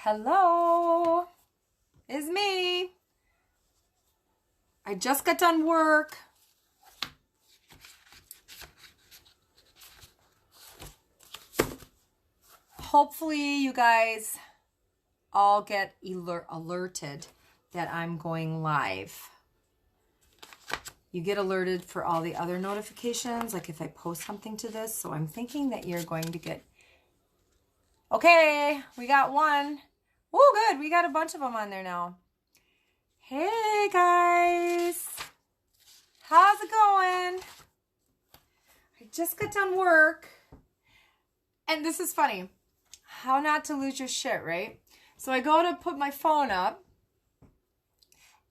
Hello, it's me. I just got done work. Hopefully you guys all get alerted that I'm going live. You get alerted for all the other notifications, like if I post something to this. So I'm thinking that you're going to get... Okay, we got one. Oh, good. We got a bunch of them on there now. Hey, guys. How's it going? I just got done work. And this is funny. How not to lose your shit, right? So I go to put my phone up.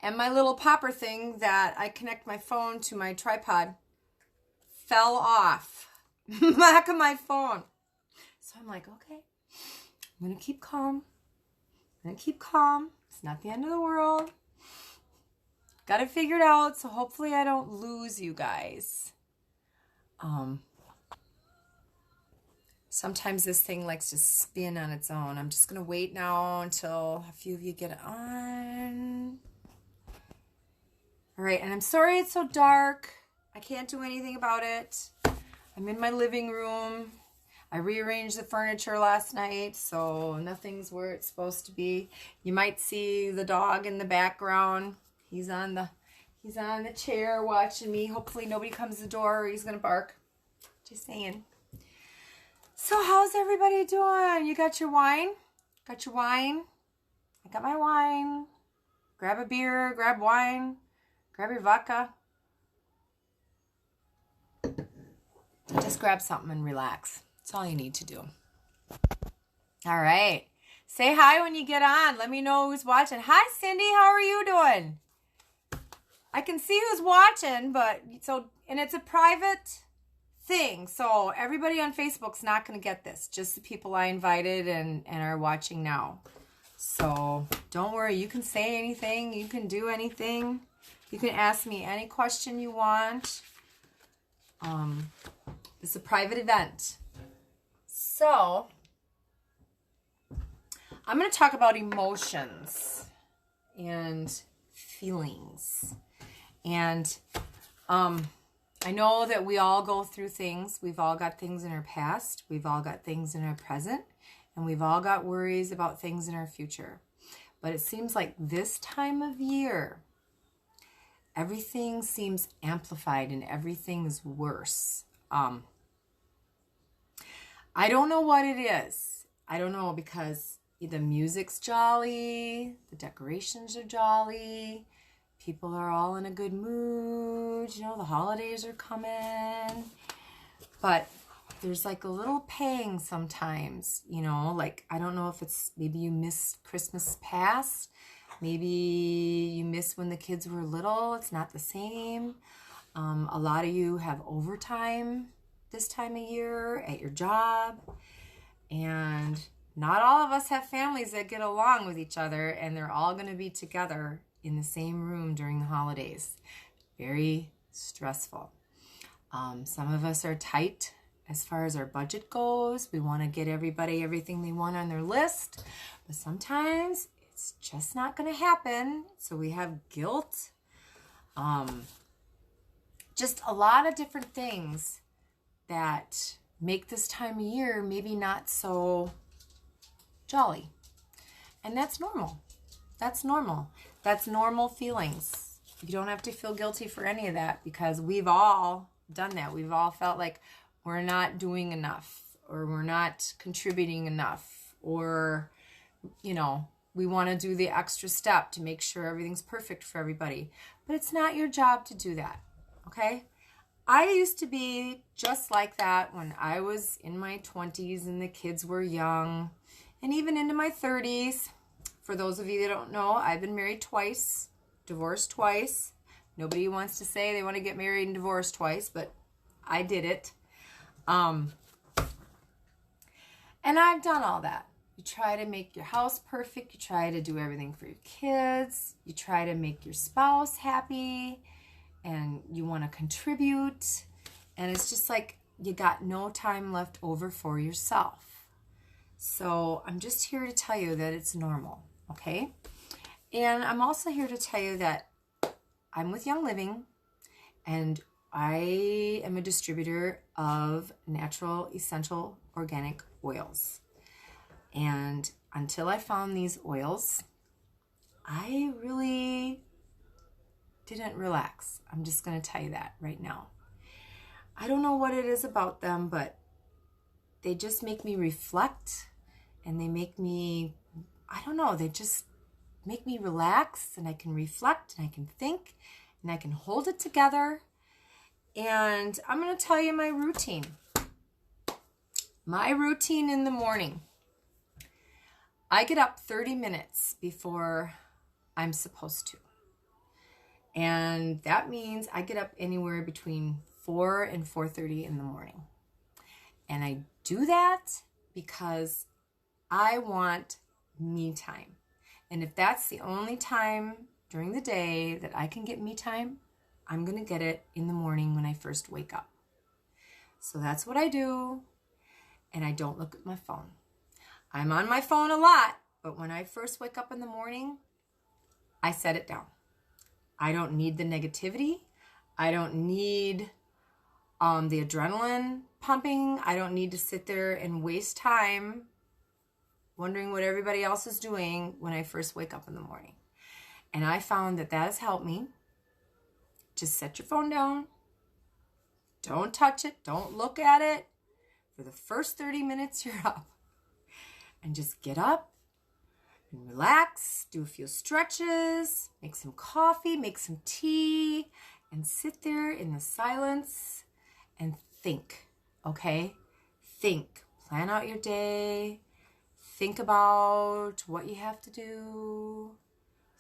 And my little popper thing that I connect my phone to my tripod fell off back of my phone. So I'm like, okay, I'm going to keep calm. It's not the end of the world. Got it figured out, so hopefully I don't lose you guys. Sometimes this thing likes to spin on its own. I'm just going to wait now until a few of you get on. All right, and I'm sorry it's so dark. I can't do anything about it. I'm in my living room. I rearranged the furniture last night, so nothing's where it's supposed to be. You might see the dog in the background. He's on the chair watching me. Hopefully nobody comes to the door or he's gonna bark. Just saying. So how's everybody doing? You got your wine? Got your wine? I got my wine. Grab a beer, grab wine, grab your vodka. Just grab something and relax. That's all you need to do. All right. Say hi when you get on. Let me know who's watching. Hi, Cindy. How are you doing? I can see who's watching, and it's a private thing. So everybody on Facebook's not going to get this. Just the people I invited and are watching now. So don't worry. You can say anything. You can do anything. You can ask me any question you want. It's a private event. So, I'm going to talk about emotions and feelings. And I know that we all go through things. We've all got things in our past. We've all got things in our present. And we've all got worries about things in our future. But it seems like this time of year, everything seems amplified and everything's worse. I don't know what it is. I don't know, because the music's jolly, the decorations are jolly, people are all in a good mood, the holidays are coming. But there's like a little pang sometimes, like, I don't know if it's, maybe you miss Christmas past, maybe you miss when the kids were little, it's not the same. A lot of you have overtime this time of year at your job, and not all of us have families that get along with each other, and they're all going to be together in the same room during the holidays. Very stressful. Some of us are tight as far as our budget goes. We want to get everybody everything they want on their list, but sometimes it's just not going to happen, so we have guilt. Just a lot of different things that make this time of year maybe not so jolly. And that's normal. That's normal. That's normal feelings. You don't have to feel guilty for any of that, because we've all done that. We've all felt like we're not doing enough, or we're not contributing enough, or, we want to do the extra step to make sure everything's perfect for everybody. But it's not your job to do that, okay? I used to be just like that when I was in my 20s and the kids were young, and even into my 30s. For those of you that don't know, I've been married twice, divorced twice. Nobody wants to say they want to get married and divorced twice, but I did it. And I've done all that. You try to make your house perfect. You try to do everything for your kids. You try to make your spouse happy. And you want to contribute, and it's just like you got no time left over for yourself. So I'm just here to tell you that it's normal, okay? And I'm also here to tell you that I'm with Young Living, and I am a distributor of natural, essential, organic oils. And until I found these oils, I really didn't relax. I'm just going to tell you that right now. I don't know what it is about them, but they just make me reflect, and they make me, I don't know, they just make me relax, and I can reflect, and I can think, and I can hold it together. And I'm going to tell you my routine. My routine in the morning. I get up 30 minutes before I'm supposed to. And that means I get up anywhere between 4 and 4:30 in the morning. And I do that because I want me time. And if that's the only time during the day that I can get me time, I'm going to get it in the morning when I first wake up. So that's what I do. And I don't look at my phone. I'm on my phone a lot, but when I first wake up in the morning, I set it down. I don't need the negativity. I don't need the adrenaline pumping. I don't need to sit there and waste time wondering what everybody else is doing when I first wake up in the morning. And I found that has helped me. Just set your phone down. Don't touch it. Don't look at it. For the first 30 minutes, you're up. And just get up and relax. Do a few stretches. Make some coffee. Make some tea. And sit there in the silence and think. Okay? Think. Plan out your day. Think about what you have to do.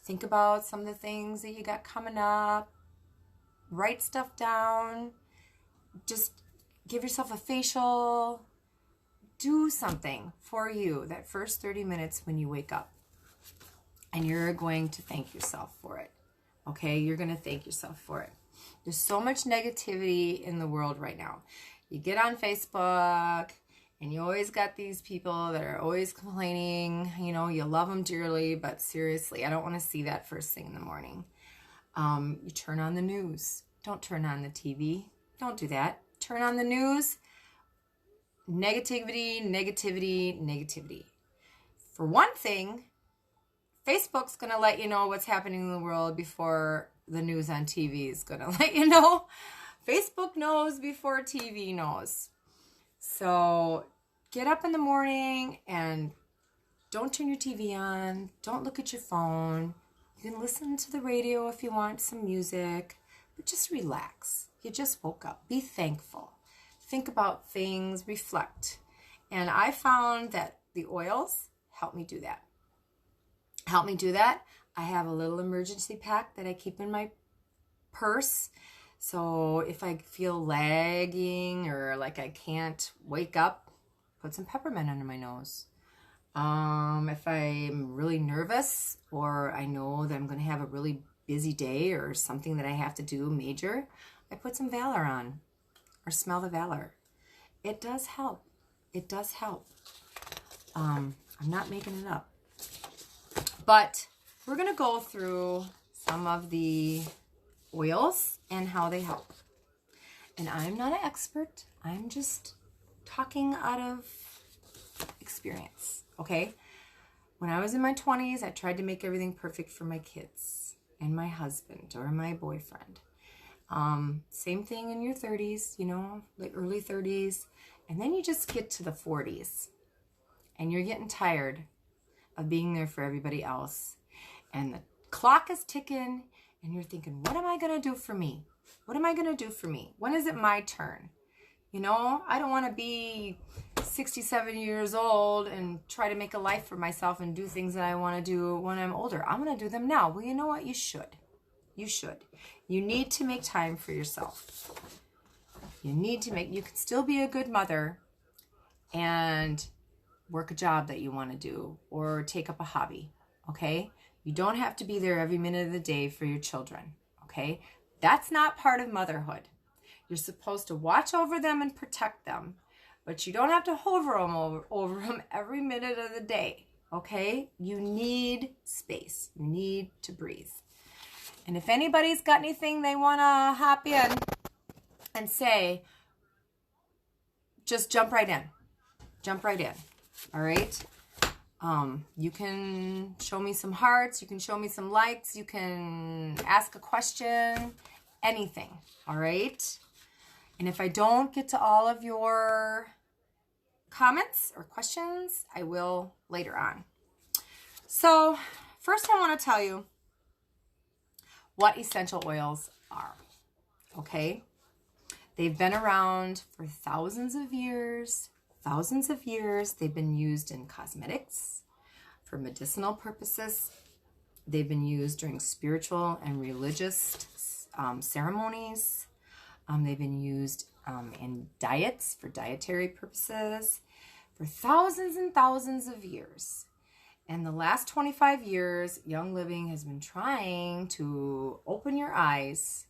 Think about some of the things that you got coming up. Write stuff down. Just give yourself a facial. Do something for you that first 30 minutes when you wake up. And you're going to thank yourself for it. Okay? You're going to thank yourself for it. There's so much negativity in the world right now. You get on Facebook and you always got these people that are always complaining. You know, you love them dearly, but seriously, I don't want to see that first thing in the morning. You turn on the news. Don't turn on the TV. Don't do that. Turn on the news. Negativity, negativity, negativity. For one thing, Facebook's going to let you know what's happening in the world before the news on TV is going to let you know. Facebook knows before TV knows. So get up in the morning and don't turn your TV on. Don't look at your phone. You can listen to the radio if you want some music, but just relax. You just woke up. Be thankful. Think about things, reflect. And I found that the oils help me do that. I have a little emergency pack that I keep in my purse. So if I feel lagging or like I can't wake up, put some peppermint under my nose. If I'm really nervous or I know that I'm going to have a really busy day or something that I have to do major, I put some Valor on or smell the Valor. It does help. It does help. I'm not making it up. But we're going to go through some of the oils and how they help. And I'm not an expert. I'm just talking out of experience, okay? When I was in my 20s, I tried to make everything perfect for my kids and my husband or my boyfriend. Same thing in your 30s, you know, like early 30s. And then you just get to the 40s and you're getting tired of being there for everybody else. And the clock is ticking and you're thinking, what am I going to do for me? What am I going to do for me? When is it my turn? You know, I don't want to be 67 years old and try to make a life for myself and do things that I want to do when I'm older. I'm going to do them now. Well, you know what? You should. You should. You need to make time for yourself. You can still be a good mother and work a job that you want to do or take up a hobby, okay? You don't have to be there every minute of the day for your children, okay? That's not part of motherhood. You're supposed to watch over them and protect them, but you don't have to hover over them every minute of the day, okay? You need space. You need to breathe. And if anybody's got anything they want to hop in and say, just jump right in. Jump right in, all right? You can show me some hearts. You can show me some likes. You can ask a question, anything, all right? And if I don't get to all of your comments or questions, I will later on. So first I want to tell you what essential oils are, okay? They've been around for thousands of years. Thousands of years. They've been used in cosmetics, for medicinal purposes. They've been used during spiritual and religious ceremonies. They've been used in diets for dietary purposes for thousands and thousands of years. And the last 25 years, Young Living has been trying to open your eyes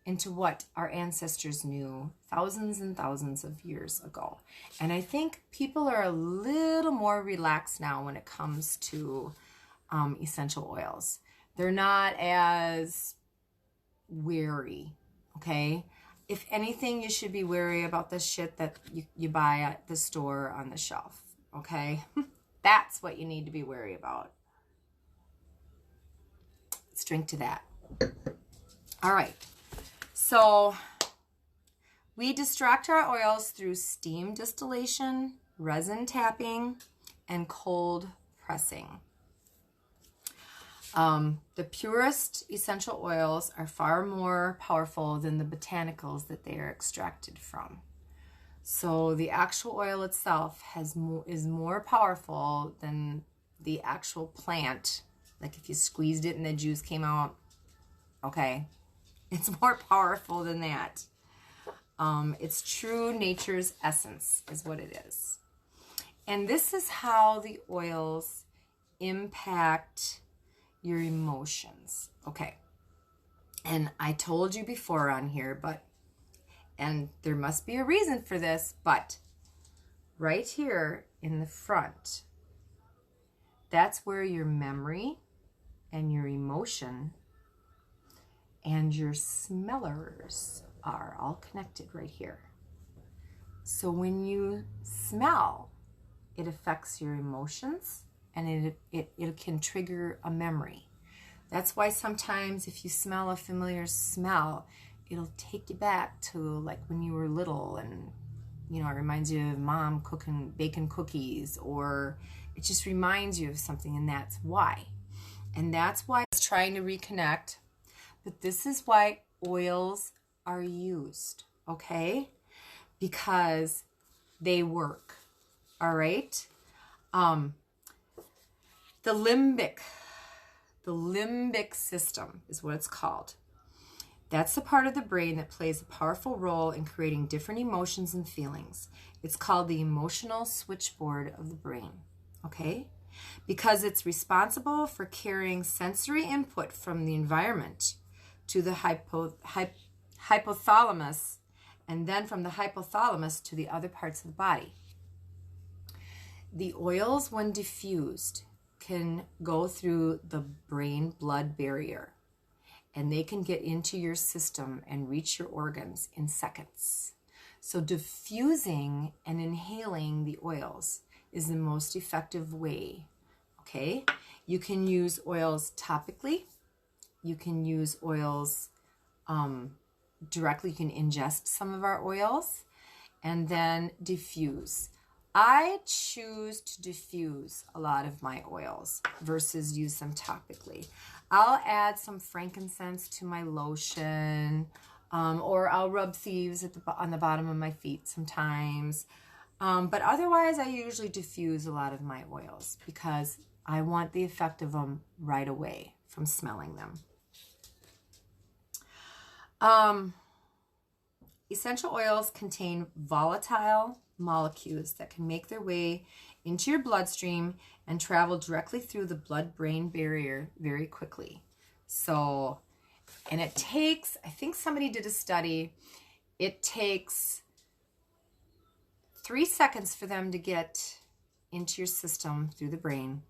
into what our ancestors knew thousands and thousands of years ago. And I think people are a little more relaxed now when it comes to essential oils. They're not as wary, okay? If anything, you should be wary about the shit that you buy at the store on the shelf, okay? That's what you need to be wary about. Let's drink to that. All right. So we distract our oils through steam distillation, resin tapping, and cold pressing. The purest essential oils are far more powerful than the botanicals that they are extracted from. So the actual oil itself is more powerful than the actual plant. Like if you squeezed it and the juice came out, okay, it's more powerful than that. It's true nature's essence is what it is. And this is how the oils impact your emotions. Okay. And I told you before on here, and there must be a reason for this, but right here in the front, that's where your memory and your emotion and your smellers are all connected right here. So when you smell, it affects your emotions and it can trigger a memory. That's why sometimes if you smell a familiar smell, it'll take you back to like when you were little and, you know, it reminds you of mom baking cookies, or it just reminds you of something, and that's why. And that's why it's trying to reconnect. But this is why oils are used, okay? Because they work, all right? The limbic system is what it's called. That's the part of the brain that plays a powerful role in creating different emotions and feelings. It's called the emotional switchboard of the brain, okay? Because it's responsible for carrying sensory input from the environment to the hypothalamus, and then from the hypothalamus to the other parts of the body. The oils, when diffused, can go through the brain-blood barrier, and they can get into your system and reach your organs in seconds. So diffusing and inhaling the oils is the most effective way, okay? You can use oils topically. You can use oils directly. You can ingest some of our oils and then diffuse. I choose to diffuse a lot of my oils versus use them topically. I'll add some frankincense to my lotion, or I'll rub thieves on the bottom of my feet sometimes. But otherwise, I usually diffuse a lot of my oils because I want the effect of them right away from smelling them. Essential oils contain volatile molecules that can make their way into your bloodstream and travel directly through the blood-brain barrier very quickly. So, and it takes, I think somebody did a study, it takes 3 seconds for them to get into your system through the brain.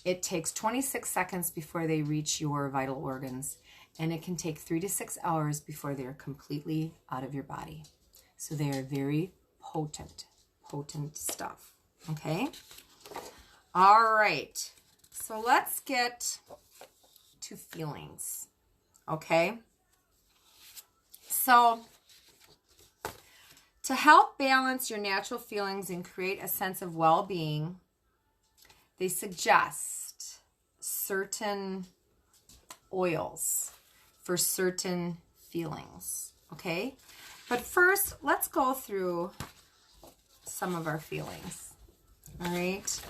It takes 26 seconds before they reach your vital organs, and it can take 3 to 6 hours before they're completely out of your body. So they are very potent stuff, okay? All right, so let's get to feelings, okay? So to help balance your natural feelings and create a sense of well-being, they suggest certain oils for certain feelings, okay? But first, let's go through some of our feelings, all right?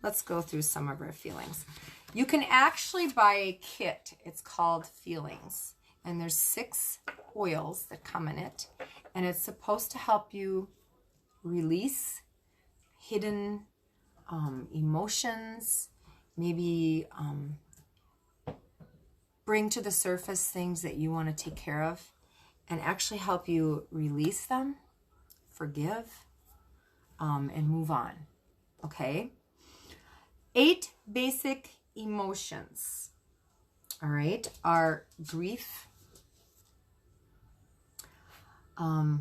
Let's go through some of our feelings. You can actually buy a kit. It's called Feelings, and there's 6 oils that come in it, and it's supposed to help you release hidden emotions, maybe bring to the surface things that you want to take care of, and actually help you release them, forgive, and move on, okay? 8 basic emotions, all right, are grief,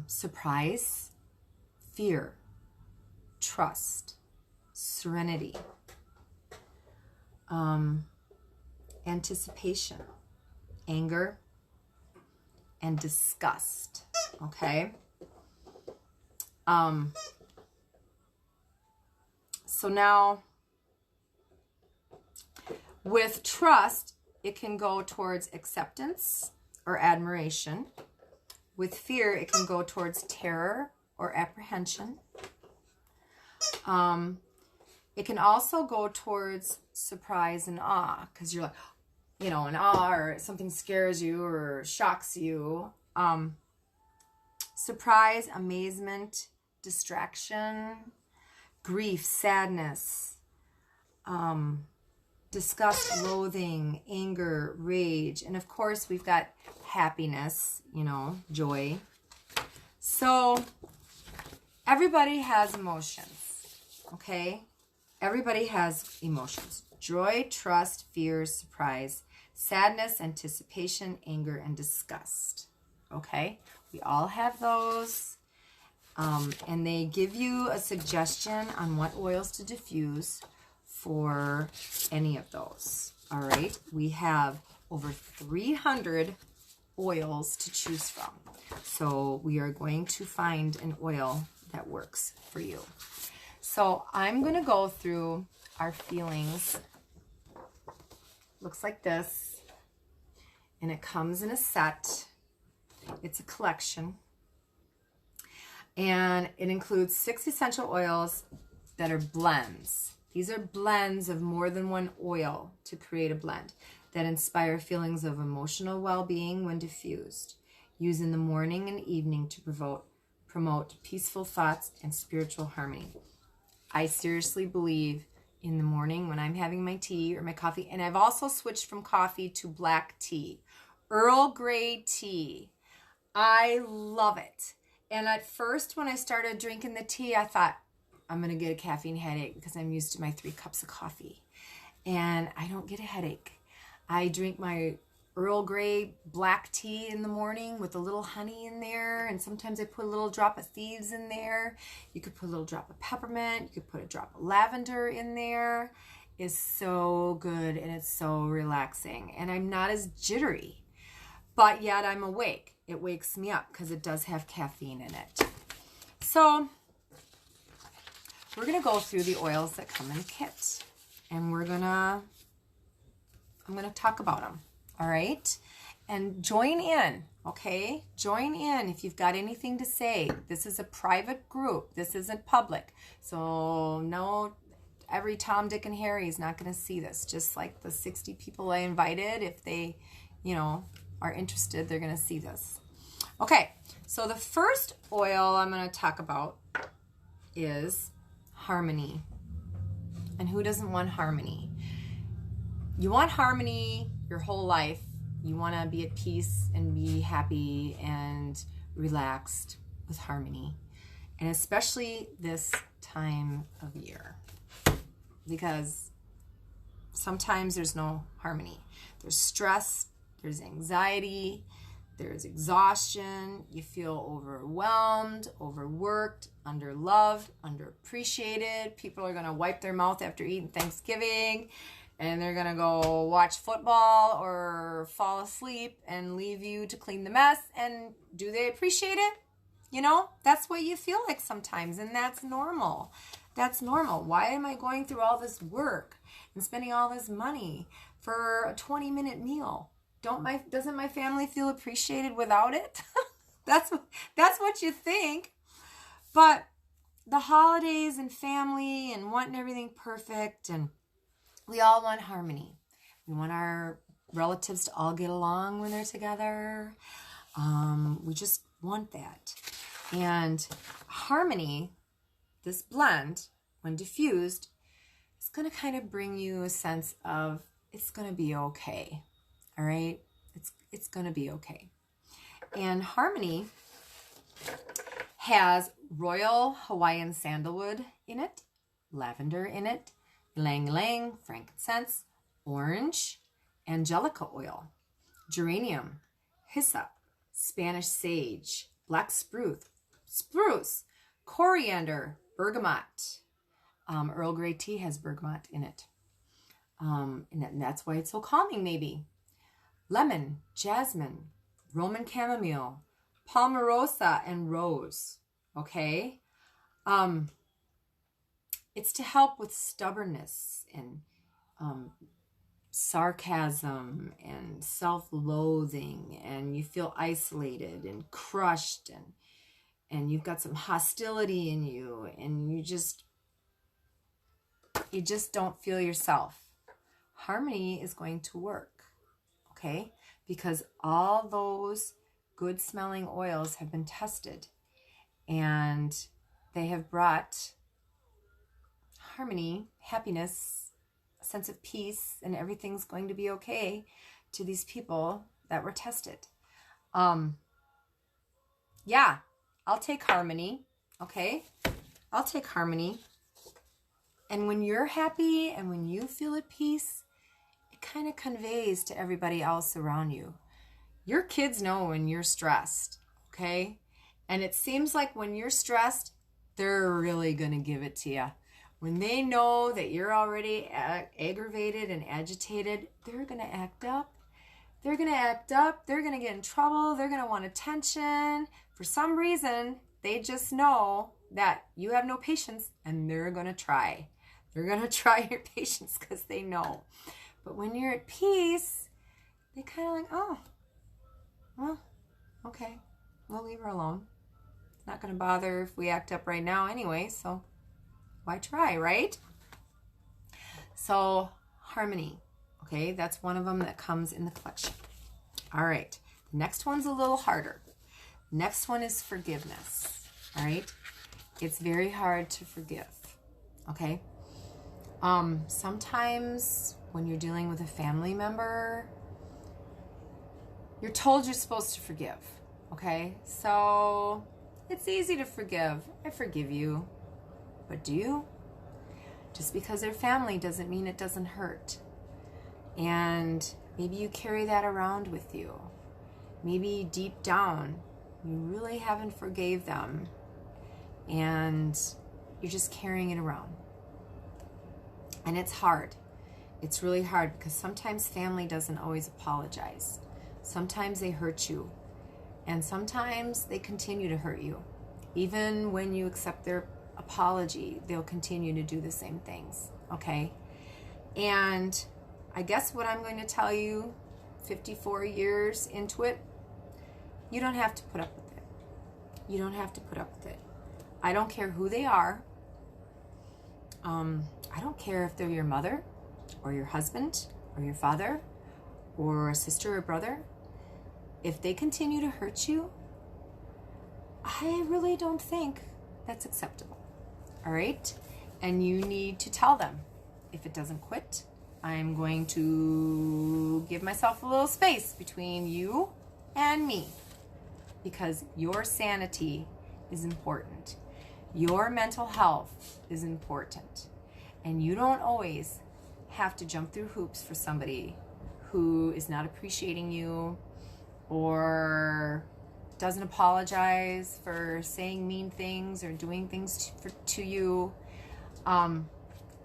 surprise, fear, trust, serenity, anticipation, anger, and disgust, okay? So now, with trust, it can go towards acceptance or admiration. With fear, it can go towards terror or apprehension. It can also go towards surprise and awe, because you're like, in awe, or something scares you or shocks you. Surprise, amazement, distraction, grief, sadness, disgust, loathing, anger, rage, and of course we've got happiness, joy. So everybody has emotions, okay? Everybody has emotions: joy, trust, fear, surprise, sadness, anticipation, anger, and disgust, okay? We all have those. And they give you a suggestion on what oils to diffuse for any of those. All right, we have over 300 oils to choose from. So we are going to find an oil that works for you. So I'm going to go through our feelings. Looks like this. And it comes in a set. It's a collection. And it includes 6 essential oils that are blends. These are blends of more than one oil to create a blend that inspire feelings of emotional well-being when diffused. Use in the morning and evening to promote peaceful thoughts and spiritual harmony. I seriously believe in the morning when I'm having my tea or my coffee, and I've also switched from coffee to black tea. Earl Grey tea. I love it. And at first, when I started drinking the tea, I thought, I'm going to get a caffeine headache because I'm used to my 3 cups of coffee. And I don't get a headache. I drink my Earl Grey black tea in the morning with a little honey in there. And sometimes I put a little drop of thieves in there. You could put a little drop of peppermint. You could put a drop of lavender in there. It's so good and it's so relaxing. And I'm not as jittery, but yet I'm awake. It wakes me up because it does have caffeine in it. So we're going to go through the oils that come in a kit, and I'm going to talk about them. All right. And join in. Okay. Join in if you've got anything to say. This is a private group. This isn't public. So no, every Tom, Dick, and Harry is not going to see this. Just like the 60 people I invited, if they, are interested, they're going to see this. Okay, so the first oil I'm going to talk about is harmony. And who doesn't want harmony? You want harmony your whole life. You want to be at peace and be happy and relaxed with harmony. And especially this time of year, because sometimes there's no harmony. There's stress, there's anxiety, there's exhaustion. You feel overwhelmed, overworked, underloved, underappreciated. People are going to wipe their mouth after eating Thanksgiving, and they're going to go watch football or fall asleep and leave you to clean the mess. And do they appreciate it? You know, that's what you feel like sometimes, and that's normal. That's normal. Why am I going through all this work and spending all this money for a 20-minute meal? Doesn't my family feel appreciated without it? That's what you think. But the holidays and family and wanting everything perfect, and we all want harmony. We want our relatives to all get along when they're together. We just want that. And harmony, this blend, when diffused, is going to kind of bring you a sense of it's going to be okay. All right? It's going to be okay. And harmony has royal Hawaiian sandalwood in it, lavender in it, ylang ylang, frankincense, orange, angelica oil, geranium, hyssop, Spanish sage, black spruce, coriander, bergamot. Earl Grey tea has bergamot in it. And that's why it's so calming, maybe. Lemon, jasmine, Roman chamomile, palmarosa, and rose. Okay? It's to help with stubbornness and sarcasm and self-loathing, and you feel isolated and crushed, and you've got some hostility in you, and you just don't feel yourself. Harmony is going to work, okay? Because all those good smelling oils have been tested, and they have brought harmony, happiness, a sense of peace, and everything's going to be okay to these people that were tested. Yeah, I'll take harmony, okay? I'll take harmony. And when you're happy and when you feel at peace, it kind of conveys to everybody else around you. Your kids know when you're stressed, okay? And it seems like when you're stressed, they're really going to give it to you. When they know that you're already aggravated and agitated, they're going to act up. They're going to act up. They're going to get in trouble. They're going to want attention. For some reason, they just know that you have no patience, and they're going to try. They're going to try your patience because they know. But when you're at peace, they kind of like, oh, well, okay, we'll leave her alone. It's not going to bother if we act up right now anyway, so why try, right? So harmony, okay, that's one of them that comes in the collection. All right, the next one's a little harder. Next one is forgiveness, all right? It's very hard to forgive, okay? Sometimes when you're dealing with a family member, you're told you're supposed to forgive, okay? So it's easy to forgive. I forgive you. But do you? Just because they're family doesn't mean it doesn't hurt. And maybe you carry that around with you. Maybe deep down, you really haven't forgave them, and you're just carrying it around. And it's hard. It's really hard because sometimes family doesn't always apologize. Sometimes they hurt you, and sometimes they continue to hurt you. Even when you accept their apology, they'll continue to do the same things, okay? And I guess what I'm going to tell you, 54 years into it, you don't have to put up with it. You don't have to put up with it. I don't care who they are. I don't care if they're your mother or your husband or your father or a sister or brother. If they continue to hurt you, I really don't think that's acceptable. All right? And you need to tell them. If it doesn't quit, I'm going to give myself a little space between you and me, because your sanity is important. Your mental health is important. And you don't always have to jump through hoops for somebody who is not appreciating you or doesn't apologize for saying mean things or doing things to you.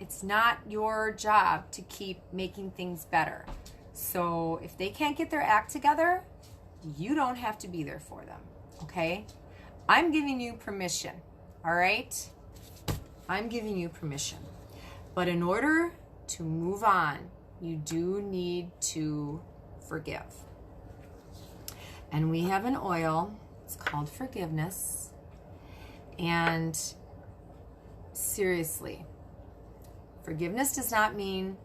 It's not your job to keep making things better. So if they can't get their act together, you don't have to be there for them, okay? I'm giving you permission, all right? I'm giving you permission. But in order to move on, you do need to forgive. And we have an oil, it's called forgiveness. And seriously, forgiveness does not mean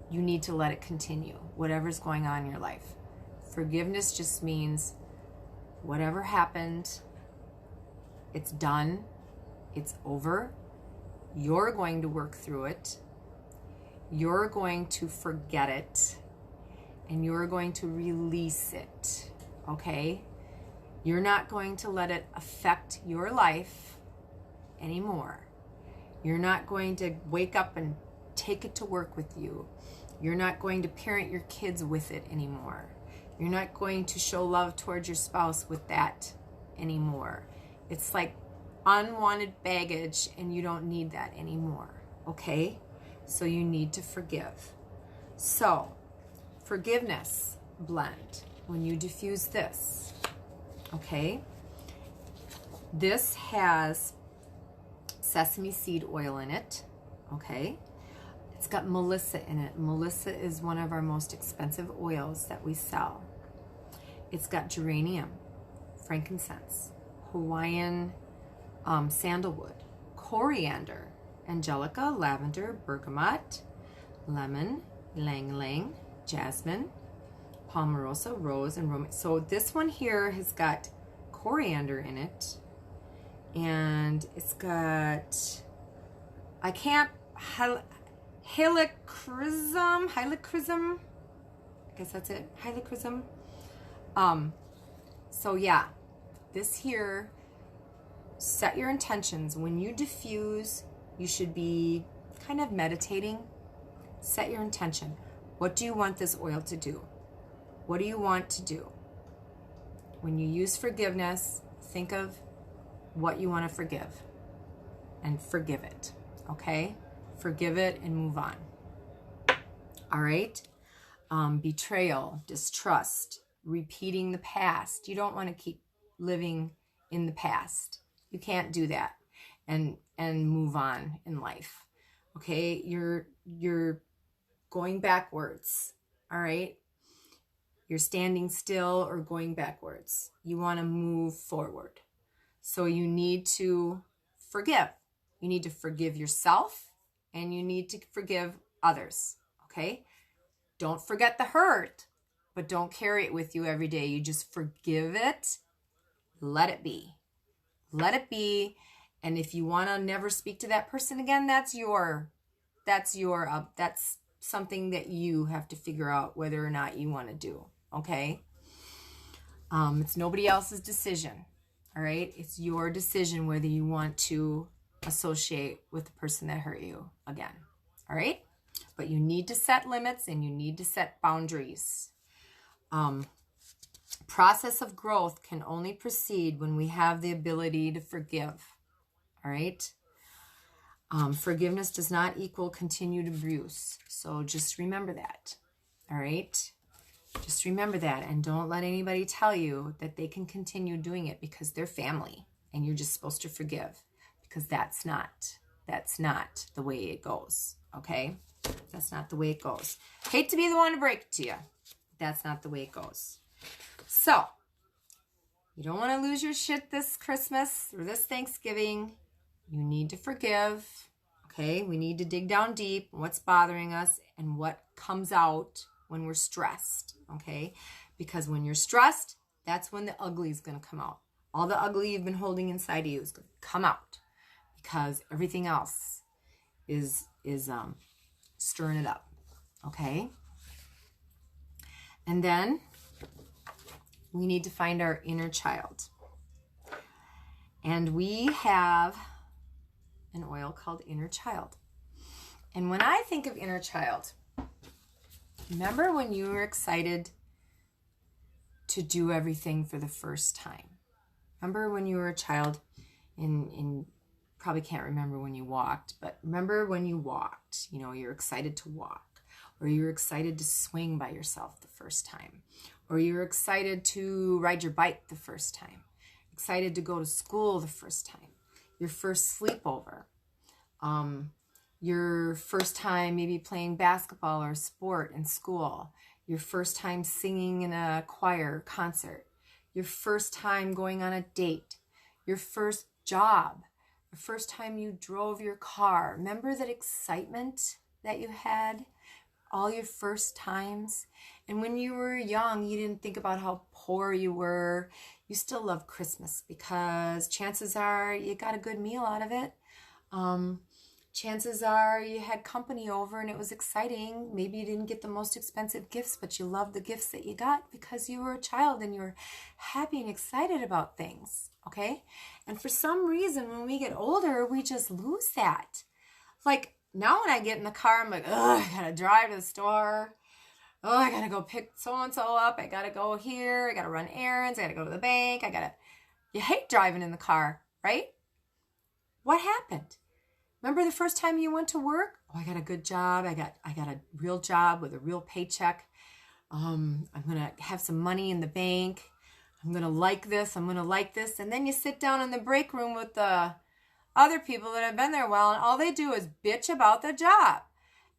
you need to let it continue, whatever's going on in your life. Forgiveness just means whatever happened, it's done, it's over. You're going to work through it. You're going to forget it. And you're going to release it, okay? You're not going to let it affect your life anymore. You're not going to wake up and take it to work with you. You're not going to parent your kids with it anymore. You're not going to show love towards your spouse with that anymore. It's like unwanted baggage, and you don't need that anymore, okay? So you need to forgive. So, forgiveness blend, when you diffuse this, okay? This has sesame seed oil in it, okay? It's got Melissa in it. Melissa is one of our most expensive oils that we sell. It's got geranium, frankincense, Hawaiian sandalwood, coriander, angelica, lavender, bergamot, lemon, ylang-ylang, jasmine, palmarosa, rose, and romaine. So this one here has got coriander in it, and it's got, helichrysum, I guess that's it, helichrysum. So yeah, this here, set your intentions. When you diffuse, you should be kind of meditating. Set your intention. What do you want this oil to do? What do you want to do? When you use forgiveness, think of what you want to forgive and forgive it, okay? Forgive it and move on. All right? Betrayal, distrust, repeating the past. You don't want to keep living in the past. You can't do that and move on in life. Okay? You're going backwards. All right? You're standing still or going backwards. You want to move forward. So you need to forgive. You need to forgive yourself, and you need to forgive others. Okay? Don't forget the hurt, but don't carry it with you every day. You just forgive it. Let it be. Let it be. And if you want to never speak to that person again, that's something that you have to figure out whether or not you want to do. Okay? It's nobody else's decision. All right? It's your decision whether you want to associate with the person that hurt you again. All right? But you need to set limits and you need to set boundaries. Process of growth can only proceed when we have the ability to forgive. All right? Forgiveness does not equal continued abuse. So just remember that. All right? Just remember that, and don't let anybody tell you that they can continue doing it because they're family and you're just supposed to forgive, because that's not the way it goes. Okay? That's not the way it goes. Hate to be the one to break it to you. That's not the way it goes. So, you don't want to lose your shit this Christmas or this Thanksgiving. You need to forgive. Okay? We need to dig down deep what's bothering us and what comes out when we're stressed. Okay? Because when you're stressed, that's when the ugly is going to come out. All the ugly you've been holding inside of you is going to come out, because everything else is stirring it up. Okay? And then we need to find our inner child. And we have an oil called Inner Child. And when I think of Inner Child, remember when you were excited to do everything for the first time? Remember when you were a child and probably can't remember when you walked, but remember when you walked, you know, you're excited to walk, or you're excited to swing by yourself the first time, or you're excited to ride your bike the first time, excited to go to school the first time, your first sleepover, your first time maybe playing basketball or sport in school, your first time singing in a choir concert, your first time going on a date, your first job, the first time you drove your car. Remember that excitement that you had? All your first times. And when you were young, you didn't think about how poor you were. You still love Christmas because chances are you got a good meal out of it. Chances are you had company over and it was exciting. Maybe you didn't get the most expensive gifts, but you loved the gifts that you got because you were a child and you were happy and excited about things, okay? And for some reason, when we get older, we just lose that. Like now when I get in the car, I'm like, oh, I gotta drive to the store. Oh, I gotta go pick so-and-so up. I gotta go here. I gotta run errands. I gotta go to the bank. You hate driving in the car, right? What happened? Remember the first time you went to work? Oh, I got a good job. I got a real job with a real paycheck. I'm going to have some money in the bank. I'm going to like this. I'm going to like this. And then you sit down in the break room with the other people that have been there a while, and all they do is bitch about the job.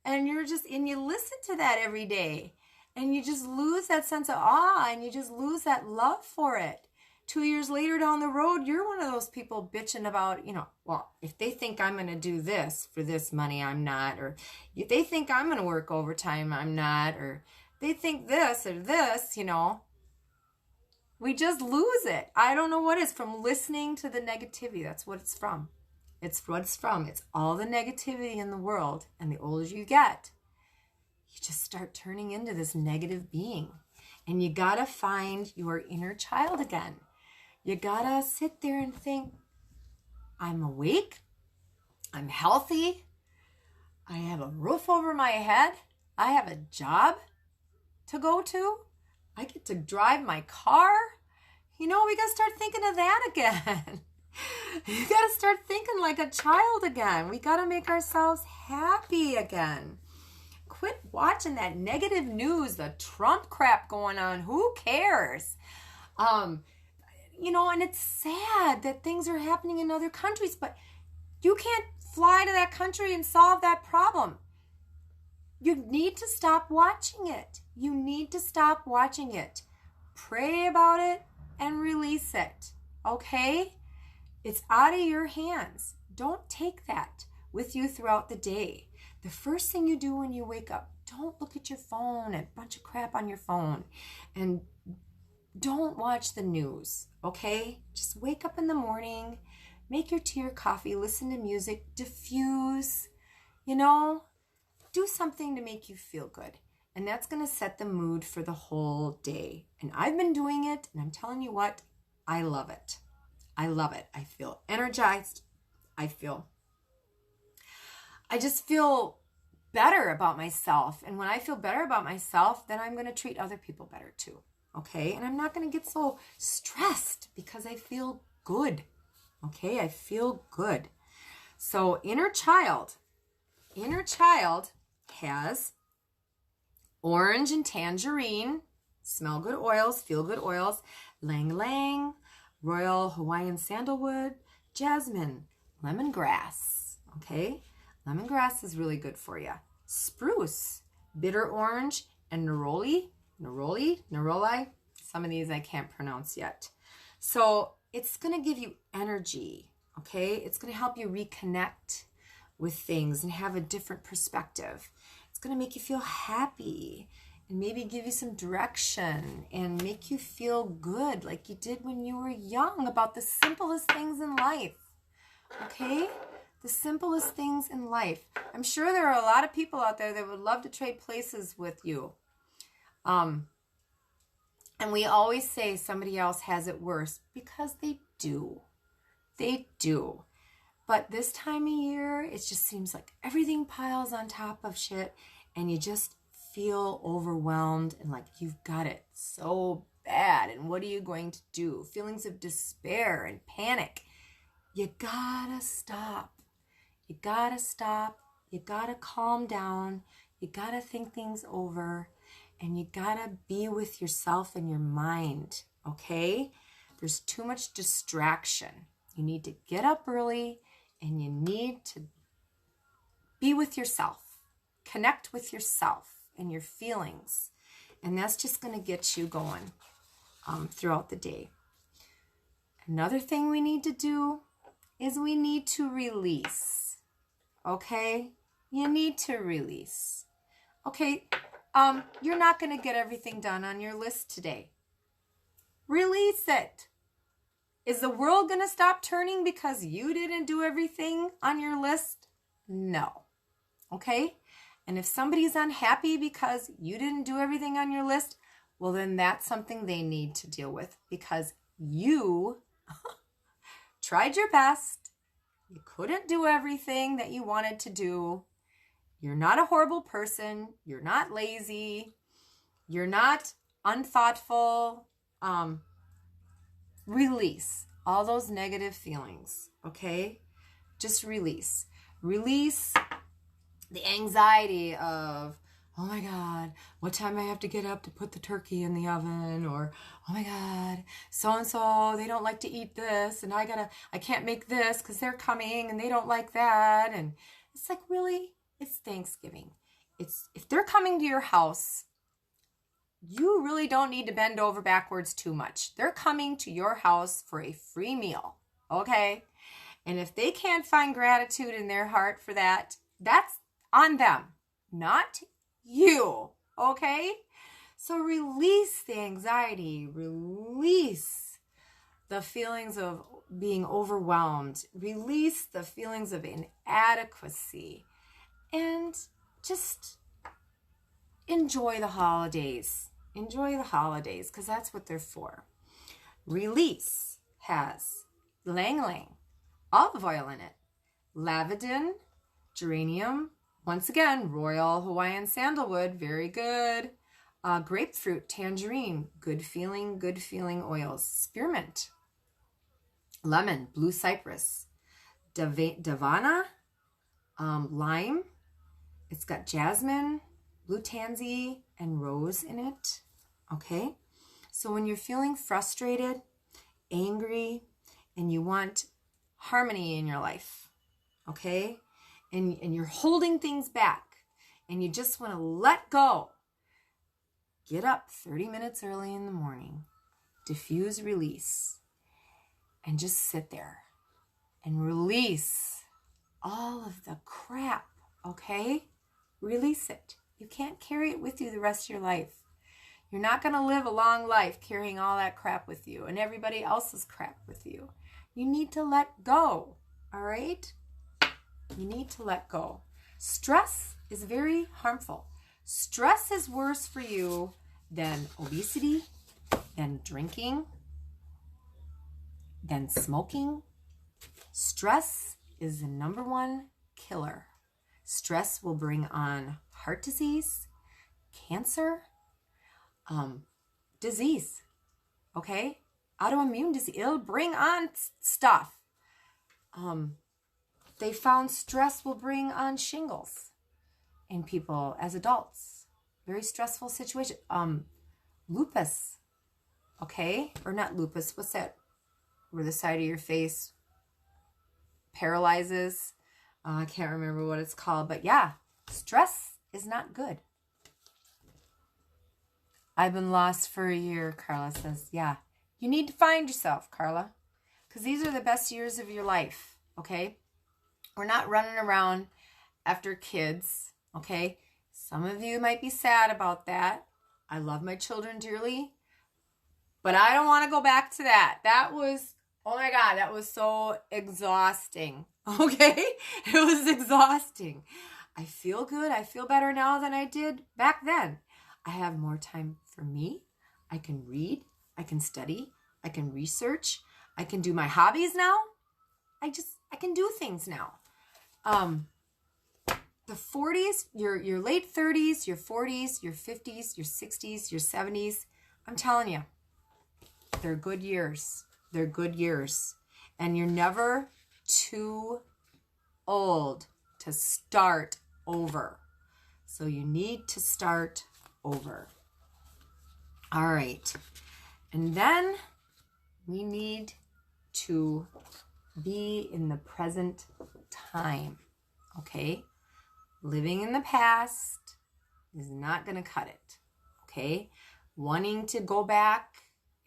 And you listen to that every day. And you just lose that sense of awe, and you just lose that love for it. 2 years later down the road, you're one of those people bitching about, well, if they think I'm going to do this for this money, I'm not. Or if they think I'm going to work overtime, I'm not. Or they think this or this, We just lose it. I don't know what it's from, listening to the negativity. That's what it's from. It's what it's from. It's all the negativity in the world. And the older you get, you just start turning into this negative being. And you got to find your inner child again. You gotta sit there and think, I'm awake, I'm healthy, I have a roof over my head, I have a job to go to, I get to drive my car. We gotta start thinking of that again. You gotta start thinking like a child again. We gotta make ourselves happy again. Quit watching that negative news, the Trump crap going on. Who cares? And it's sad that things are happening in other countries, but you can't fly to that country and solve that problem. You need to stop watching it. You need to stop watching it. Pray about it and release it, okay? It's out of your hands. Don't take that with you throughout the day. The first thing you do when you wake up, don't look at your phone and a bunch of crap on your phone. And don't watch the news, okay? Just wake up in the morning, make your tea or coffee, listen to music, diffuse, do something to make you feel good. And that's going to set the mood for the whole day. And I've been doing it, and I'm telling you what, I love it. I love it. I feel energized. I just feel better about myself. And when I feel better about myself, then I'm going to treat other people better too. Okay, and I'm not going to get so stressed because I feel good. Okay, I feel good. So inner child has orange and tangerine, smell good oils, feel good oils, lang lang, royal Hawaiian sandalwood, jasmine, lemongrass. Okay, lemongrass is really good for you. Spruce, bitter orange, and neroli. Some of these I can't pronounce yet. So it's going to give you energy, okay? It's going to help you reconnect with things and have a different perspective. It's going to make you feel happy and maybe give you some direction and make you feel good like you did when you were young about the simplest things in life, okay? The simplest things in life. I'm sure there are a lot of people out there that would love to trade places with you. And we always say somebody else has it worse because they do. They do. But this time of year, it just seems like everything piles on top of shit and you just feel overwhelmed and like you've got it so bad. And what are you going to do? Feelings of despair and panic. You gotta stop. You gotta stop. You gotta calm down. You gotta think things over. And you gotta be with yourself and your mind, okay? There's too much distraction. You need to get up early and you need to be with yourself. Connect with yourself and your feelings. And that's just going to get you going throughout the day. Another thing we need to do is we need to release. Okay? You need to release. Okay, you're not going to get everything done on your list today. Release it. Is the world going to stop turning because you didn't do everything on your list? No. Okay? And if somebody's unhappy because you didn't do everything on your list, well, then that's something they need to deal with because you tried your best. You couldn't do everything that you wanted to do. You're not a horrible person. You're not lazy. You're not unthoughtful. Release all those negative feelings, okay? Just release. Release the anxiety of, oh my God, what time I have to get up to put the turkey in the oven, or oh my God, so-and-so, they don't like to eat this, and I can't make this because they're coming and they don't like that. And it's like, really? It's Thanksgiving. If they're coming to your house, you really don't need to bend over backwards too much. They're coming to your house for a free meal, okay? And if they can't find gratitude in their heart for that, that's on them, not you, okay? So release the anxiety, release the feelings of being overwhelmed, release the feelings of inadequacy, and just enjoy the holidays. Enjoy the holidays because that's what they're for. Release has ylang ylang, olive oil in it, lavender, geranium, once again, royal Hawaiian sandalwood, very good. Grapefruit, tangerine, good feeling oils. Spearmint, lemon, blue cypress, davana, lime. It's got jasmine, blue tansy, and rose in it. Okay? So when you're feeling frustrated, angry, and you want harmony in your life, okay? And you're holding things back, and you just want to let go, get up 30 minutes early in the morning, diffuse, release, and just sit there and release all of the crap, okay? Release it. You can't carry it with you the rest of your life. You're not going to live a long life carrying all that crap with you and everybody else's crap with you. You need to let go, all right? You need to let go. Stress is very harmful. Stress is worse for you than obesity, than drinking, than smoking. Stress is the #1 killer. Stress will bring on heart disease, cancer, disease, okay? Autoimmune disease. It'll bring on stuff. They found stress will bring on shingles in people as adults. Very stressful situation. Lupus, okay? Or not lupus, what's that? Where the side of your face paralyzes. I can't remember what it's called, but yeah, stress is not good. I've been lost for a year, Carla says. Yeah, you need to find yourself, Carla, because these are the best years of your life, okay? We're not running around after kids, okay? Some of you might be sad about that. I love my children dearly, but I don't want to go back to that. That was, oh my God, that was so exhausting, okay? It was exhausting. I feel good. I feel better now than I did back then. I have more time for me. I can read. I can study. I can research. I can do my hobbies now. I can do things now. The 40s, your late 30s, your 40s, your 50s, your 60s, your 70s, I'm telling you, they're good years. They're good years. And you're never too old to start over. So you need to start over. All right. And then we need to be in the present time. Okay? Living in the past is not going to cut it. Okay? Wanting to go back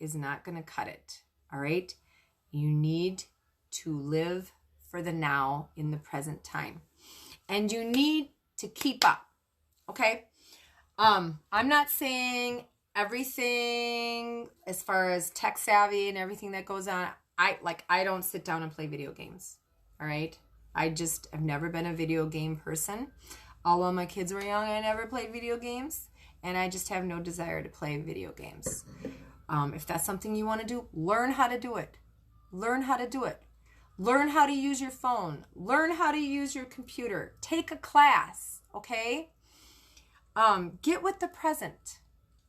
is not going to cut it. All right? You need to live for the now in the present time. And you need to keep up. Okay? I'm not saying everything as far as tech savvy and everything that goes on. I don't sit down and play video games. All right? I've never been a video game person. Although my kids were young, I never played video games. And I just have no desire to play video games. If that's something you want to do, learn how to do it. Learn how to do it. Learn how to use your phone. Learn how to use your computer. Take a class, okay? Get with the present,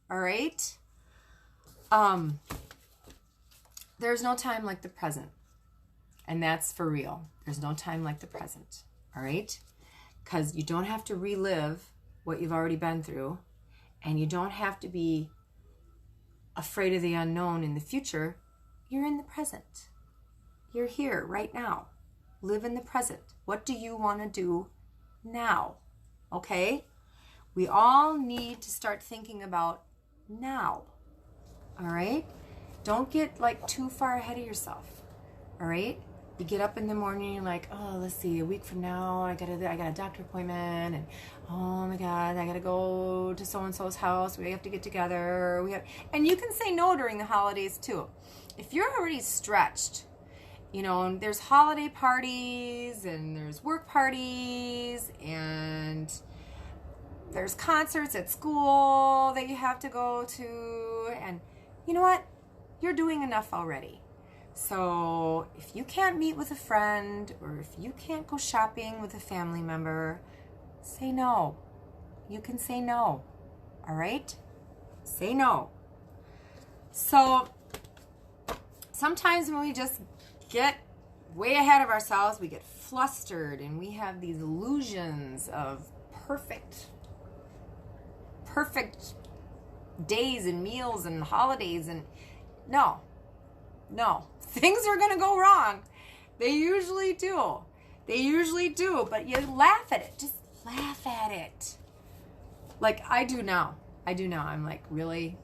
all right? There's no time like the present. And that's for real. There's no time like the present, all right? Because you don't have to relive what you've already been through. And you don't have to be afraid of the unknown in the future. You're in the present. You're here right now. Live in the present. What do you want to do now? Okay? We all need to start thinking about now. All right? Don't get like too far ahead of yourself. All right? You get up in the morning, you're like, oh, let's see, a week from now, I got a doctor appointment, and oh my God, I gotta go to so-and-so's house, we have to get together, and you can say no during the holidays too. If you're already stretched, and there's holiday parties, and there's work parties, and there's concerts at school that you have to go to, and you know what? You're doing enough already. So if you can't meet with a friend, or if you can't go shopping with a family member, say no. You can say no. All right? Say no. So sometimes when we just get way ahead of ourselves, we get flustered and we have these illusions of perfect days and meals and holidays, and no. Things are going to go wrong. They usually do. But you laugh at it. Just laugh at it. Like I do now. I'm like, really?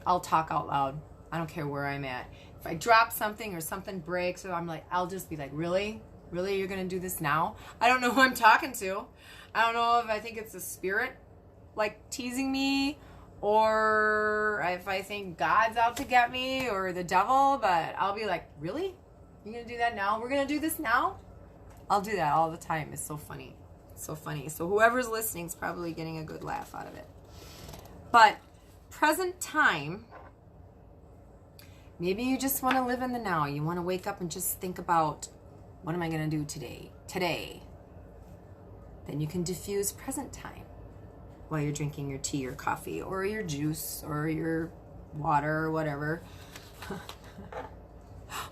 I'll talk out loud. I don't care where I'm at. If I drop something or something breaks, or I'll just be like, really? Really? You're going to do this now? I don't know who I'm talking to. I don't know if I think it's a spirit like teasing me, or if I think God's out to get me, or the devil, but I'll be like, really? You're going to do that now? We're going to do this now? I'll do that all the time. It's so funny. So funny. So whoever's listening is probably getting a good laugh out of it. But present time, maybe you just want to live in the now. You want to wake up and just think about, what am I going to do today? Then you can diffuse present time while you're drinking your tea or coffee or your juice or your water or whatever.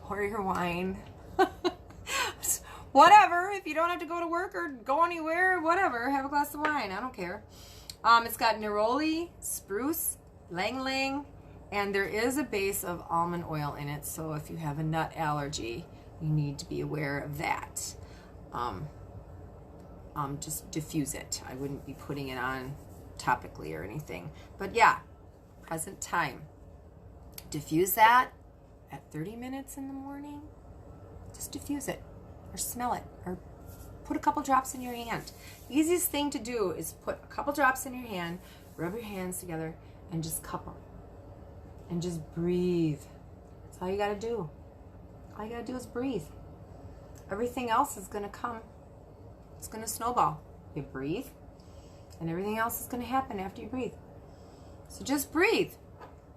Or your wine. Whatever. If you don't have to go to work or go anywhere, whatever, have a glass of wine. I don't care. It's got neroli, spruce, lang-lang, and there is a base of almond oil in it. So if you have a nut allergy, you need to be aware of that. Just diffuse it. I wouldn't be putting it on topically or anything. But yeah, present time. Diffuse that at 30 minutes in the morning. Just diffuse it or smell it or put a couple drops in your hand. The easiest thing to do is put a couple drops in your hand, rub your hands together, and just cup them. And just breathe. That's all you got to do. All you got to do is breathe. Everything else is going to come. It's going to snowball. You breathe, and everything else is going to happen after you breathe. So just breathe.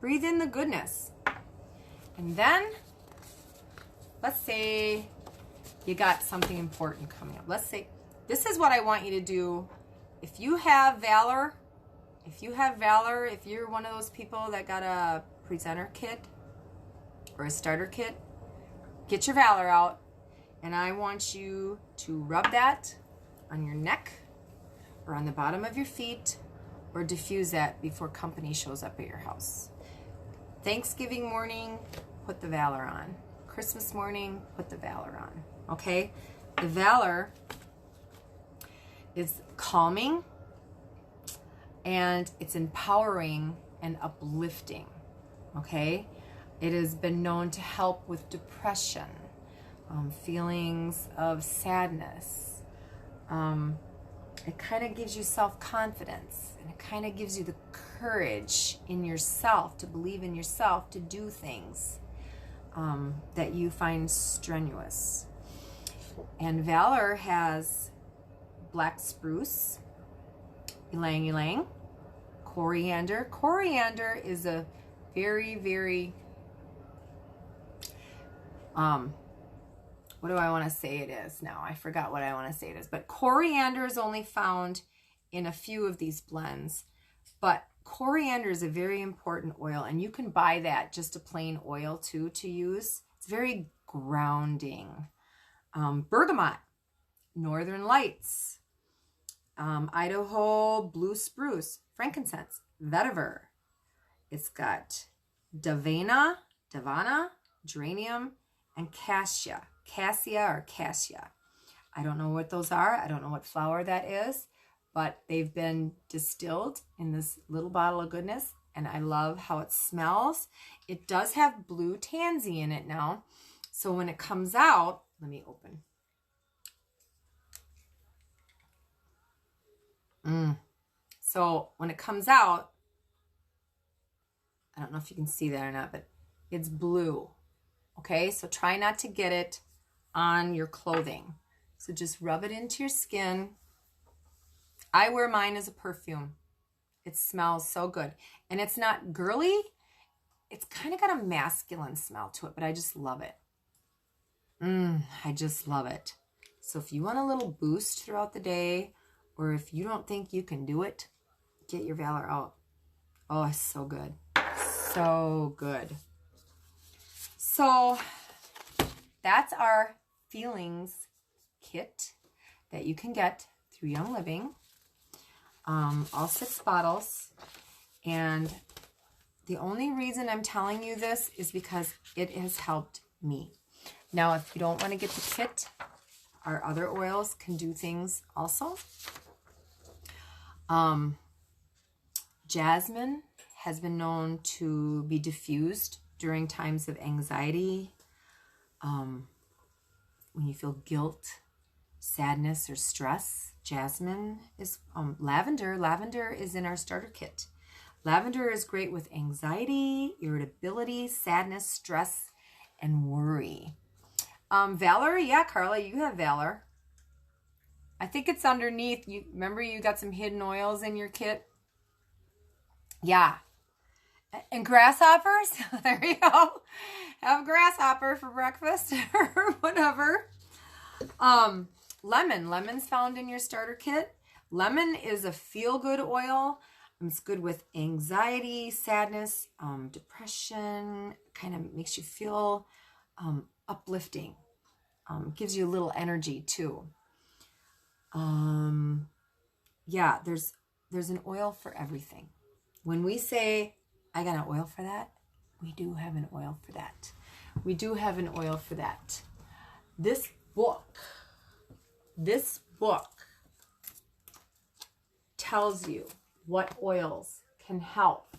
Breathe in the goodness. And then, let's say you got something important coming up. Let's say, this is what I want you to do. If you have Valor, if you're one of those people that got a presenter kit or a starter kit, get your Valor out, and I want you to rub that on your neck or on the bottom of your feet, or diffuse that before company shows up at your house. Thanksgiving morning, put the Valor on. Christmas morning, put the Valor on. Okay? The Valor is calming, and it's empowering and uplifting. Okay? It has been known to help with depression, feelings of sadness. It kind of gives you self-confidence, and it kind of gives you the courage in yourself to believe in yourself to do things that you find strenuous. And Valor has black spruce, ylang ylang, coriander. Coriander is a very, very, what do I want to say it is now? I forgot what I want to say it is. But coriander is only found in a few of these blends. But coriander is a very important oil, and you can buy that just a plain oil too to use. It's very grounding. Bergamot, Northern Lights, Idaho blue spruce, frankincense, vetiver. It's got davana, geranium, and cassia or cassia. I don't know what those are. I don't know what flower that is, but they've been distilled in this little bottle of goodness, and I love how it smells. It does have blue tansy in it now, so when it comes out, let me open. So when it comes out, I don't know if you can see that or not, but it's blue. Okay, so try not to get it on your clothing. So just rub it into your skin. I wear mine as a perfume. It smells so good. And it's not girly. It's kind of got a masculine smell to it, but I just love it. I just love it. So if you want a little boost throughout the day, or if you don't think you can do it, get your Valor out. Oh, it's so good. So good. So that's our feelings kit that you can get through Young Living. All 6 bottles. And the only reason I'm telling you this is because it has helped me. Now, if you don't want to get the kit, our other oils can do things also. Jasmine has been known to be diffused during times of anxiety, when you feel guilt, sadness, or stress. Jasmine is lavender. Lavender is in our starter kit. Lavender is great with anxiety, irritability, sadness, stress, and worry. Valor, yeah, Carla, you have Valor. I think it's underneath. You remember you got some hidden oils in your kit? Yeah. And grasshoppers, there you go. Have grasshopper for breakfast or whatever. Lemon's found in your starter kit. Lemon is a feel-good oil. It's good with anxiety, sadness, depression. Kind of makes you feel uplifting. Gives you a little energy too. Yeah, there's an oil for everything. When we say, I got an oil for that, we do have an oil for that. We do have an oil for that. This book tells you what oils can help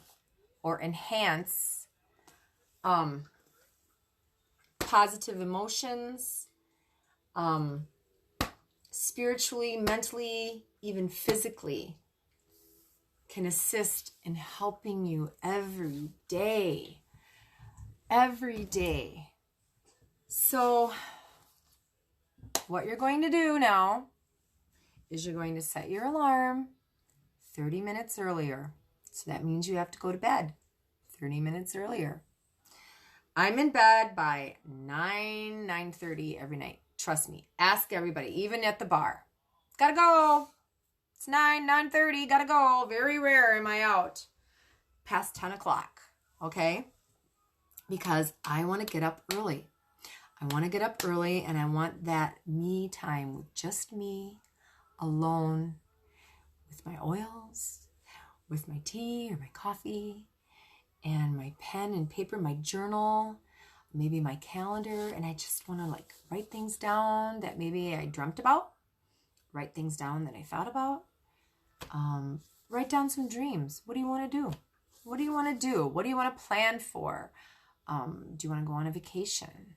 or enhance positive emotions, spiritually, mentally, even physically, can assist in helping you every day. Every day. So what you're going to do now is you're going to set your alarm 30 minutes earlier. So that means you have to go to bed 30 minutes earlier. I'm in bed by 9:30 every night. Trust me. Ask everybody, even at the bar. Gotta go. It's 9:30. Gotta go. Very rare am I out past 10 o'clock. Okay? Because I want to get up early. I want to get up early, and I want that me time with just me, alone, with my oils, with my tea or my coffee, and my pen and paper, my journal, maybe my calendar, and I just want to like write things down that maybe I dreamt about, write things down that I thought about, write down some dreams. What do you want to do? What do you want to do? What do you want to plan for? Do you want to go on a vacation?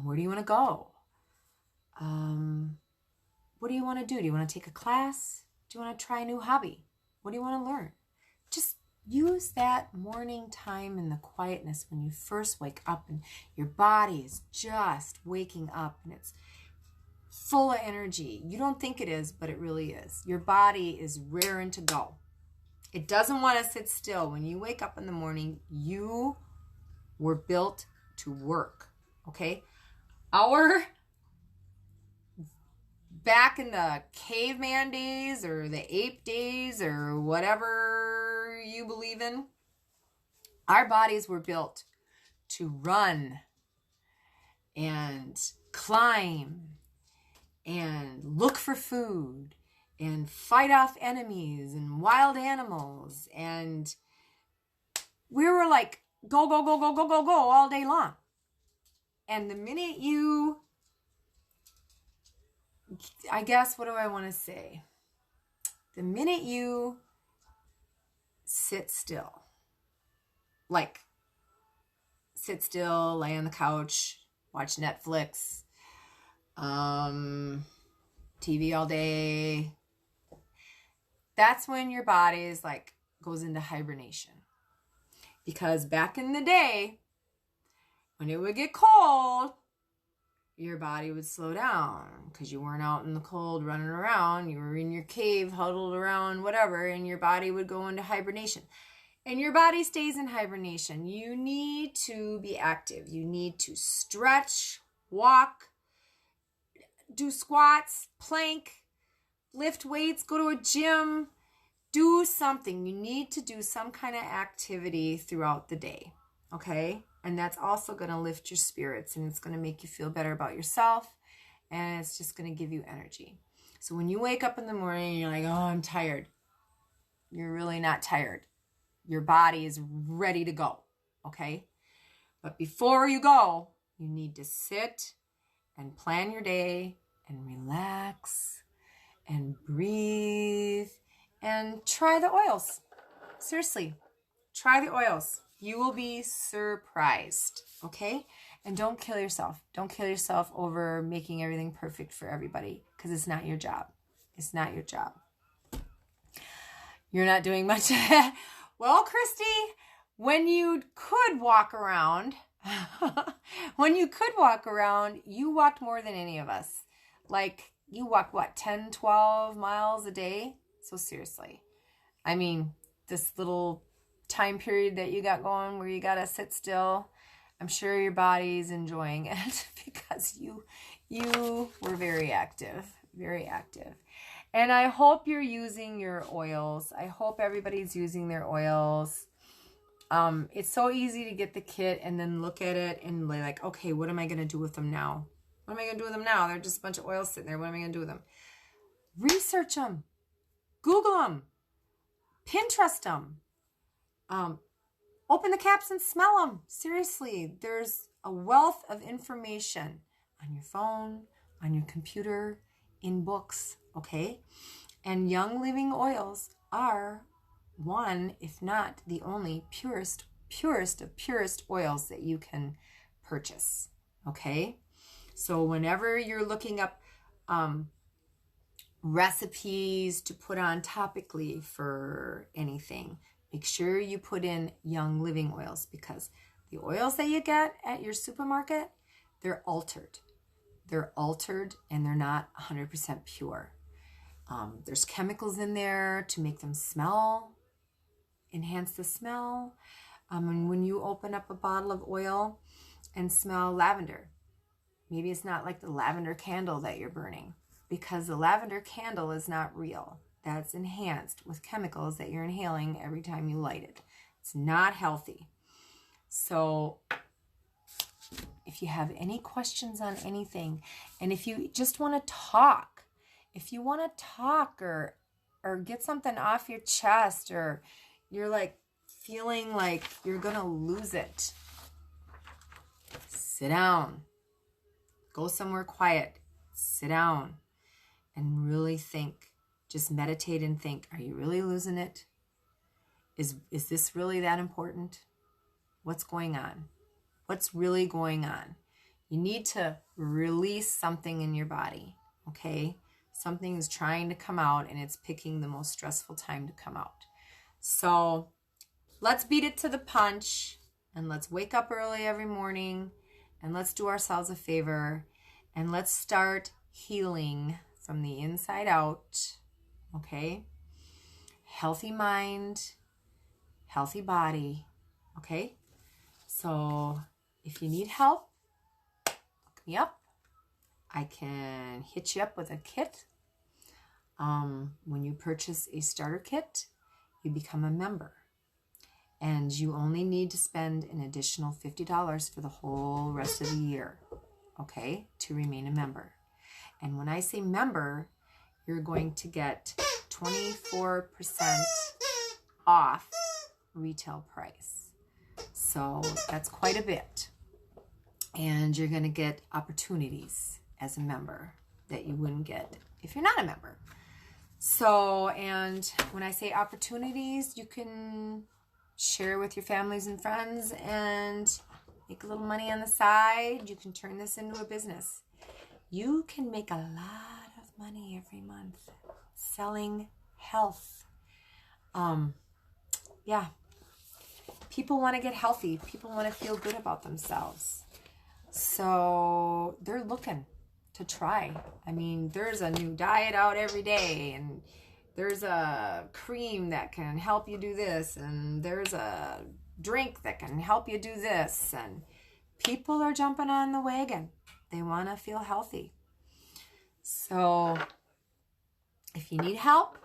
Where do you want to go? What do you want to do? Do you want to take a class? Do you want to try a new hobby? What do you want to learn? Just use that morning time in the quietness when you first wake up and your body is just waking up and it's full of energy. You don't think it is, but it really is. Your body is raring to go. It doesn't want to sit still. When you wake up in the morning, you were built to work, okay? Back in the caveman days or the ape days or whatever you believe in, our bodies were built to run and climb and look for food and fight off enemies and wild animals. And we were like, go, go, go, go, go, go, go all day long. And the minute you, I guess, what do I want to say? The minute you sit still, like sit still, lay on the couch, watch Netflix, TV all day, that's when your body is like goes into hibernation. Because back in the day, when it would get cold, your body would slow down because you weren't out in the cold running around. You were in your cave, huddled around, whatever, and your body would go into hibernation. And your body stays in hibernation. You need to be active. You need to stretch, walk, do squats, plank, lift weights, go to a gym, do something. You need to do some kind of activity throughout the day, okay? And that's also going to lift your spirits, and it's going to make you feel better about yourself, and it's just going to give you energy. So when you wake up in the morning and you're like, oh, I'm tired, you're really not tired. Your body is ready to go, okay? But before you go, you need to sit and plan your day and relax and breathe and try the oils. Seriously, try the oils. You will be surprised, okay? And don't kill yourself. Don't kill yourself over making everything perfect for everybody, because it's not your job. It's not your job. You're not doing much. Well, Christy, when you could walk around, you walked more than any of us. Like, you walk, 10, 12 miles a day? So seriously. I mean, this little time period that you got going where you got to sit still, I'm sure your body's enjoying it because you were very active. And I hope you're using your oils. I hope everybody's using their oils. It's so easy to get the kit and then look at it and like, okay, what am I going to do with them now? What am I going to do with them now? They're just a bunch of oils sitting there. What am I going to do with them? Research them. Google them. Pinterest them. Open the caps and smell them. Seriously, there's a wealth of information on your phone, on your computer, in books, okay? And Young Living oils are one, if not the only purest of purest oils that you can purchase, okay? So whenever you're looking up recipes to put on topically for anything, make sure you put in Young Living oils, because the oils that you get at your supermarket, they're altered. They're altered and they're not 100% pure. There's chemicals in there to make them smell, enhance the smell. And when you open up a bottle of oil and smell lavender, Maybe it's not like the lavender candle that you're burning, because the lavender candle is not real. That's enhanced with chemicals that you're inhaling every time you light it. It's not healthy. So if you have any questions on anything, and if you just want to talk, or get something off your chest, or you're like feeling like you're going to lose it, sit down. Go somewhere quiet. Sit down and really think. Just meditate and think. Are you really losing it? Is this really that important? What's going on? What's really going on? You need to release something in your body, okay? Something is trying to come out, and it's picking the most stressful time to come out. So let's beat it to the punch, and let's wake up early every morning, and let's do ourselves a favor, and let's start healing from the inside out, okay? Healthy mind, healthy body, okay? So if you need help, look me up. I can hit you up with a kit. When you purchase a starter kit, you become a member. And you only need to spend an additional $50 for the whole rest of the year, okay, to remain a member. And when I say member, you're going to get 24% off retail price. So that's quite a bit. And you're going to get opportunities as a member that you wouldn't get if you're not a member. So, and when I say opportunities, you can share with your families and friends and make a little money on the side. You can turn this into a business. You can make a lot of money every month selling health. Yeah. People want to get healthy. People want to feel good about themselves. So they're looking to try. I mean, there's a new diet out every day, and there's a cream that can help you do this, and there's a drink that can help you do this, and people are jumping on the wagon. They want to feel healthy. So if you need help,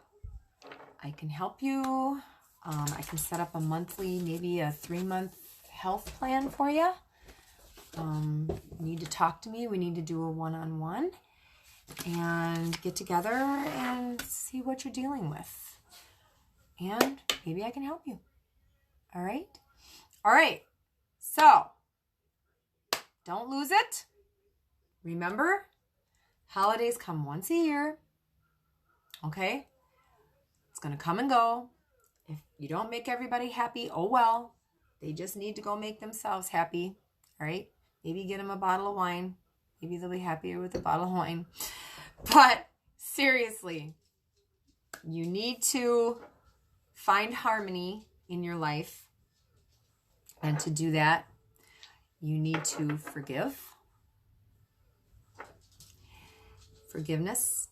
I can help you. I can set up a monthly, maybe a 3-month health plan for you. You need to talk to me. We need to do a one-on-one and get together and see what you're dealing with. And maybe I can help you. All right? All right. So, don't lose it. Remember, holidays come once a year. Okay? It's going to come and go. If you don't make everybody happy, oh well. They just need to go make themselves happy. All right? Maybe get them a bottle of wine. Maybe they'll be happier with a bottle of wine. But seriously, you need to find harmony in your life. And to do that, you need to forgive. Forgiveness,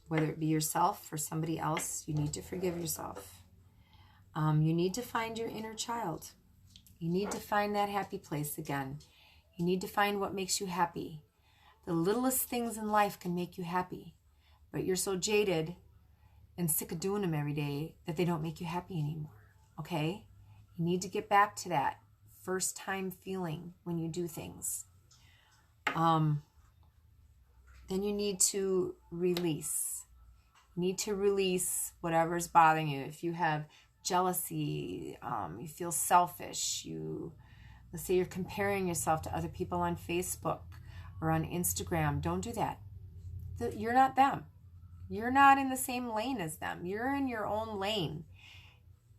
whether it be yourself or somebody else, you need to forgive yourself. You need to find your inner child. You need to find that happy place again. You need to find what makes you happy. The littlest things in life can make you happy, but you're so jaded and sick of doing them every day that they don't make you happy anymore, okay? You need to get back to that first time feeling when you do things. Then you need to release. You need to release whatever's bothering you. If you have jealousy, you feel selfish, let's say you're comparing yourself to other people on Facebook or on Instagram. Don't do that. You're not them. You're not in the same lane as them. You're in your own lane.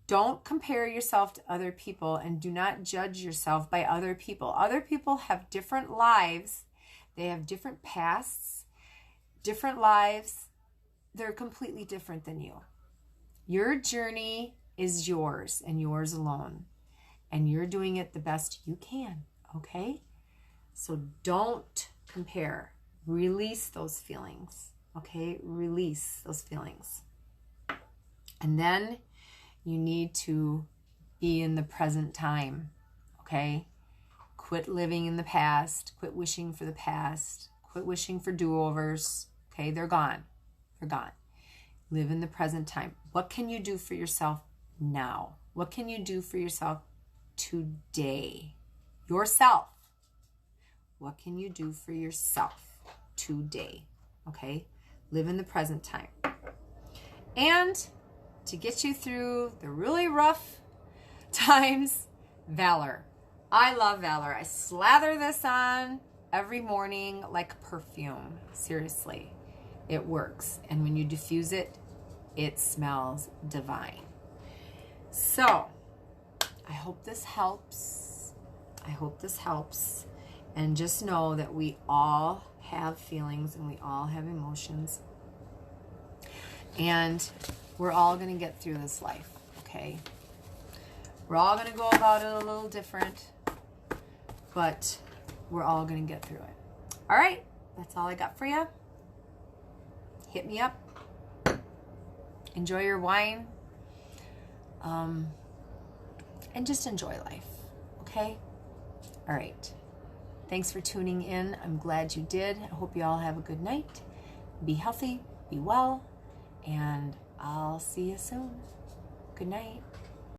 Don't compare yourself to other people, and do not judge yourself by other people. Other people have different lives. They have different pasts, different lives. They're completely different than you. Your journey is yours and yours alone. And you're doing it the best you can, okay? So don't compare. Release those feelings, okay? Release those feelings. And then you need to be in the present time, okay? Quit living in the past. Quit wishing for the past. Quit wishing for do-overs. Okay, they're gone. They're gone. Live in the present time. What can you do for yourself now? What can you do for yourself today? Yourself. What can you do for yourself today? Okay? Live in the present time. And to get you through the really rough times, Valor. I love Valor. I slather this on every morning like perfume. Seriously. It works. And when you diffuse it, it smells divine. So, I hope this helps. I hope this helps. And just know that we all have feelings and we all have emotions. And we're all going to get through this life, okay? We're all going to go about it a little different, but we're all going to get through it. All right, that's all I got for you. Hit me up. Enjoy your wine. And just enjoy life, okay? All right. Thanks for tuning in. I'm glad you did. I hope you all have a good night. Be healthy, be well, and I'll see you soon. Good night.